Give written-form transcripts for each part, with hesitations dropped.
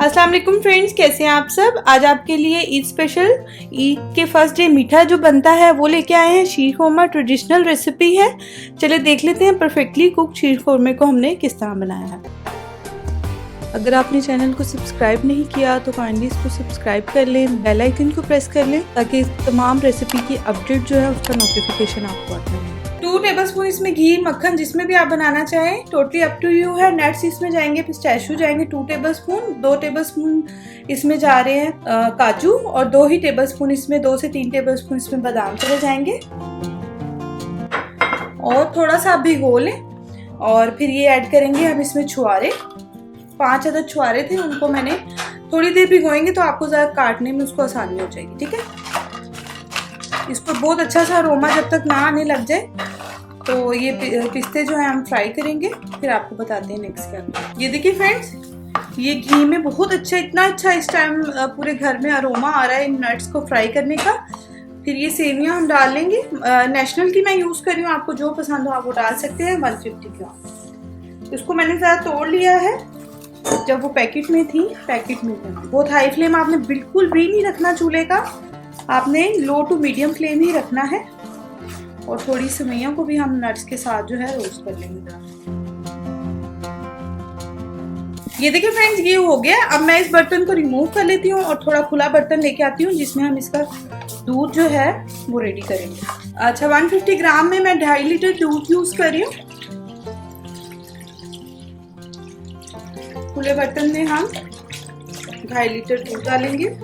अस्सलाम वालेकुम फ्रेंड्स, कैसे हैं आप सब। आज आपके लिए ईद स्पेशल, ईद के फर्स्ट डे मीठा जो बनता है वो लेके आए हैं। शीर खोरमा ट्रेडिशनल रेसिपी है। चलिए देख लेते हैं परफेक्टली कुक शीर खोरमे को हमने किस तरह बनाया है। अगर आपने चैनल को सब्सक्राइब नहीं किया तो काइंडली इसको सब्सक्राइब कर लें, बेल आइकन को प्रेस कर लें ताकि तमाम रेसिपी की अपडेट जो है उसका नोटिफिकेशन आपको आता है। 2 टेबलस्पून इसमें घी, मक्खन जिसमें भी आप बनाना चाहें, टोटली अप टू यू है। नट्स इसमें जाएंगे, पिस्ताशियो जाएंगे 2 टेबलस्पून। 2 टेबलस्पून इसमें जा रहे हैं काजू और 2 ही टेबलस्पून इसमें 2 से 3 टेबलस्पून इसमें बादाम चले जाएंगे। और थोड़ा सा आप भिगो लें और फिर ये ऐड करेंगे हम इसमें छुआरे। 5 अदद छुआरे थे, उनको मैंने थोड़ी देर भिगोएंगे तो आपको ज़रा काटने में उसको आसानी हो जाएगी। ठीक है, इसको बहुत अच्छा सा अरोमा जब तक ना आने लग जाए तो ये पिस्ते जो है हम फ्राई करेंगे, फिर आपको बताते हैं नेक्स्ट क्या। ये देखिए फ्रेंड्स, ये घी में बहुत अच्छा, इतना अच्छा इस टाइम पूरे घर में अरोमा आ रहा है इन नट्स को फ्राई करने का। फिर ये सेवियां हम डाल लेंगे। नेशनल की मैं यूज़ कर रही हूँ, आपको जो पसंद हो आप वो डाल सकते हैं। 150 ग्राम इसको मैंने ज़रा तोड़ लिया है। जब वो पैकेट में थी, पैकेट में बहुत हाई फ्लेम आपने बिल्कुल भी नहीं रखना चूल्हे का, आपने लो टू मीडियम फ्लेम ही रखना है। और थोड़ी सेवइयों को भी हम नट्स के साथ जो है रोस्ट कर लेंगे। ये देखिए फ्रेंड्स, ये हो गया। अब मैं इस बर्तन को रिमूव कर लेती हूँ और थोड़ा खुला बर्तन लेके आती हूँ जिसमें हम इसका दूध जो है वो रेडी करेंगे। अच्छा, 150 ग्राम में मैं 2.5 लीटर दूध यूज कर रही हूँ। खुले बर्तन में हम 2.5 लीटर दूध डालेंगे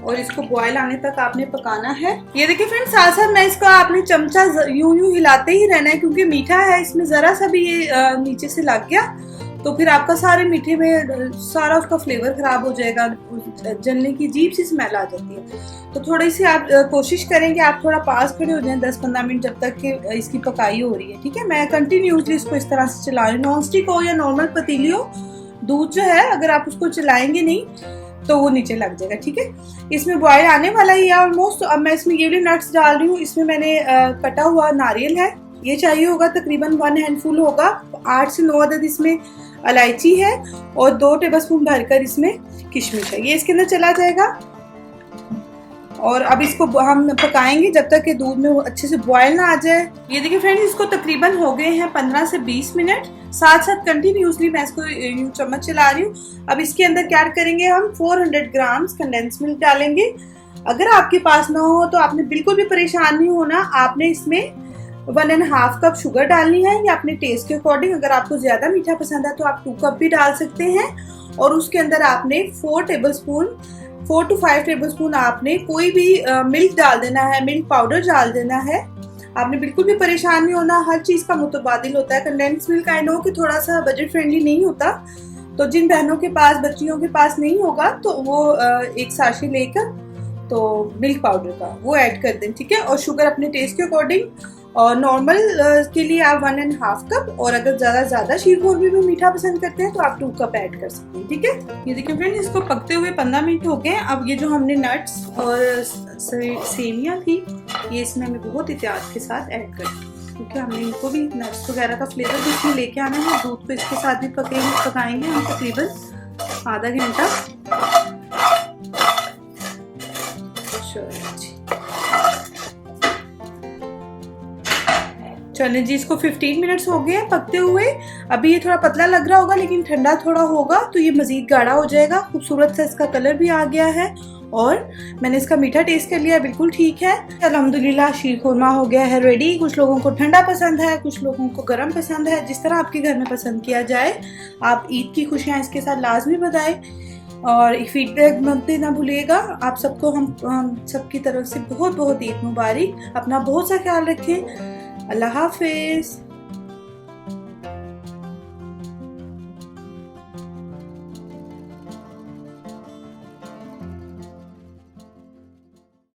और इसको बॉयल आने तक आपने पकाना है। ये देखिए फ्रेंड्स, साथ साथ मैं इसका आपने चमचा यूं हिलाते ही रहना है क्योंकि मीठा है, इसमें जरा सा भी ये नीचे से लग गया तो फिर आपका सारे मीठे में सारा उसका फ्लेवर खराब हो जाएगा, जलने की अजीब सी स्मेल आ जाती है। तो थोड़ी सी आप कोशिश करें कि आप थोड़ा पास खड़े हो जाएं 10-15 मिनट जब तक कि इसकी पकाई हो रही है। ठीक है, मैं कंटिन्यूसली इसको इस तरह से चला रही हूँ। नॉन स्टिक हो या नॉर्मल पतीली हो, दूध जो है अगर आप उसको चलाएंगे नहीं तो वो नीचे लग जाएगा। ठीक है, इसमें बॉयल आने वाला ही है ऑलमोस्ट। अब मैं इसमें ये वाले नट्स डाल रही हूँ। इसमें मैंने कटा हुआ नारियल है, ये चाहिए होगा तकरीबन 1 हैंडफुल होगा। 8 से 9 अदद इसमें इलायची है और 2 टेबलस्पून भरकर इसमें किशमिश है। ये इसके अंदर चला जाएगा और अब इसको हम पकाएंगे जब तक कि दूध में वो अच्छे से बॉयल ना आ जाए। ये देखिए फ्रेंड्स, इसको तकरीबन हो गए हैं 15 से 20 मिनट। साथ साथ कंटिन्यूसली मैं इसको यूं चम्मच चला रही हूँ। अब इसके अंदर क्या करेंगे, हम 400 ग्राम कंडेंस मिल्क डालेंगे। अगर आपके पास ना हो तो आपने बिल्कुल भी परेशान नहीं होना, आपने इसमें 1.5 कप शुगर डालनी है या अपने टेस्ट के अकॉर्डिंग। अगर आपको ज्यादा मीठा पसंद है तो आप 2 कप भी डाल सकते हैं। और उसके अंदर आपने 4 to 5 टेबलस्पून आपने कोई भी मिल्क डाल देना है, मिल्क पाउडर डाल देना है। आपने बिल्कुल भी परेशान नहीं होना, हर चीज का मुतबादिल होता है। कंडेंस मिल्क आई नो कि थोड़ा सा बजट फ्रेंडली नहीं होता, तो जिन बहनों के पास, बच्चियों के पास नहीं होगा तो वो एक साशे लेकर तो मिल्क पाउडर का वो ऐड कर दें। ठीक है, और शुगर अपने टेस्ट के अकॉर्डिंग। और नॉर्मल के लिए आप 1.5 कप, और अगर ज्यादा शीर खोरमे में मीठा पसंद करते हैं तो आप 2 कप ऐड कर सकते हैं। ठीक है, ये देखिए फ्रेंड्स, इसको पकते हुए 15 मिनट हो गए। अब ये जो हमने नट्स और सेवियां थी ये इसमें हमें बहुत एहतियात के साथ ऐड कर दें क्योंकि हमने इनको भी नट्स वगैरह का फ्लेवर भी इसमें लेके आना है। दूध को इसके साथ भी पकाएंगे हम तकरीबन आधा घंटा। चलें जी, इसको 15 मिनट्स हो गए पकते हुए। अभी ये थोड़ा पतला लग रहा होगा लेकिन ठंडा थोड़ा होगा तो ये मजीद गाढ़ा हो जाएगा। खूबसूरत सा इसका कलर भी आ गया है और मैंने इसका मीठा टेस्ट कर लिया, बिल्कुल ठीक है। अल्हम्दुलिल्लाह शीर खोरमा हो गया है रेडी। कुछ लोगों को ठंडा पसंद है, कुछ लोगों को गर्म पसंद है, जिस तरह आपके घर में पसंद किया जाए। आप ईद की खुशियाँ इसके साथ लाजमी बताएं और फीडबैक मत देना भूलिएगा। आप सबको हम सबकी तरफ से बहुत बहुत ईद मुबारक। अपना बहुत सा ख्याल रखें। अल्लाह हाफिज।